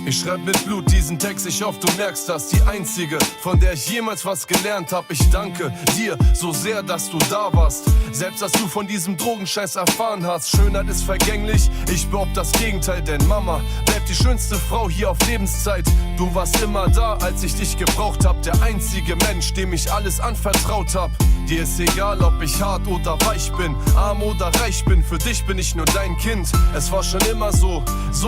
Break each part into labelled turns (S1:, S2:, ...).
S1: Ich schreib mit Blut diesen Text, ich hoffe, du merkst das. Die einzige, von der ich jemals was gelernt hab. Ich danke dir so sehr, dass du da warst. Selbst, dass du von diesem Drogenscheiß erfahren hast. Schönheit ist vergänglich, ich behaupte das Gegenteil. Denn Mama bleibt die schönste Frau hier auf Lebenszeit. Du warst immer da, als ich dich gebraucht hab. Der einzige Mensch, dem ich alles anvertraut hab. Dir ist egal, ob ich hart oder weich bin, arm oder reich bin. Für dich bin ich nur dein Kind. Es war schon immer so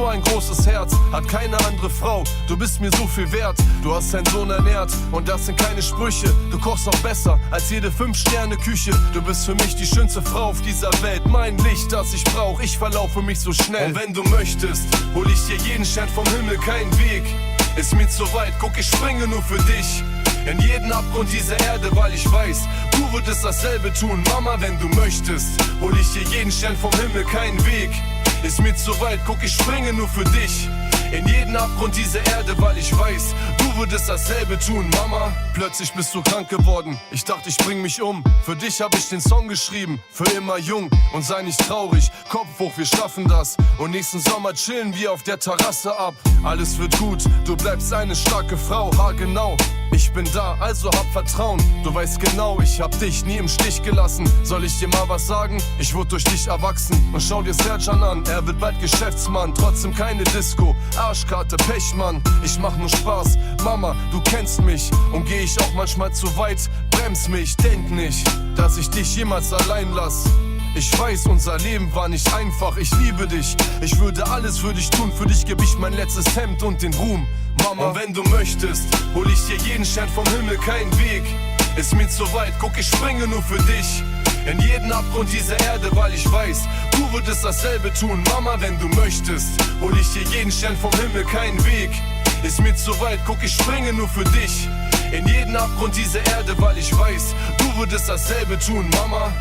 S1: ein großes Herz. Hat keine andere Frau, du bist mir so viel wert. Du hast deinen Sohn ernährt und das sind keine Sprüche. Du kochst auch besser als jede 5-Sterne-Küche. Du bist für mich die schönste Frau auf dieser Welt. Mein Licht, das ich brauch, ich verlaufe mich so schnell. Und wenn du möchtest, hol ich dir jeden Stern vom Himmel, kein Weg ist mir zu weit, guck, ich springe nur für dich in jeden Abgrund dieser Erde, weil ich weiß, du würdest dasselbe tun. Mama, wenn du möchtest, hol ich dir jeden Stern vom Himmel, kein Weg ist mir zu weit, guck, ich springe nur für dich in jeden Abgrund dieser Erde, weil ich weiß, du würdest dasselbe tun, Mama. Plötzlich bist du krank geworden, ich dachte, ich bring mich um. Für dich hab ich den Song geschrieben, für immer jung. Und sei nicht traurig, Kopf hoch, wir schaffen das. Und nächsten Sommer chillen wir auf der Terrasse ab. Alles wird gut, du bleibst eine starke Frau, haargenau. Ich bin da, also hab Vertrauen. Du weißt genau, ich hab dich nie im Stich gelassen. Soll ich dir mal was sagen? Ich wurde durch dich erwachsen. Und schau dir Serjan an, er wird bald Geschäftsmann. Trotzdem keine Disco, Arschkarte, Pechmann. Ich mach nur Spaß, Mama, du kennst mich. Und geh ich auch manchmal zu weit, brems mich. Denk nicht, dass ich dich jemals allein lass. Ich weiß, unser Leben war nicht einfach, ich liebe dich. Ich würde alles für dich tun, für dich geb ich mein letztes Hemd und den Ruhm. Mama, und wenn du möchtest, hol ich dir jeden Stern vom Himmel, kein Weg ist mir zu weit, guck, ich springe nur für dich in jeden Abgrund dieser Erde, weil ich weiß, du würdest dasselbe tun. Mama, wenn du möchtest, hol ich dir jeden Stern vom Himmel, kein Weg ist mir zu weit, guck, ich springe nur für dich in jeden Abgrund dieser Erde, weil ich weiß, du würdest dasselbe tun, Mama.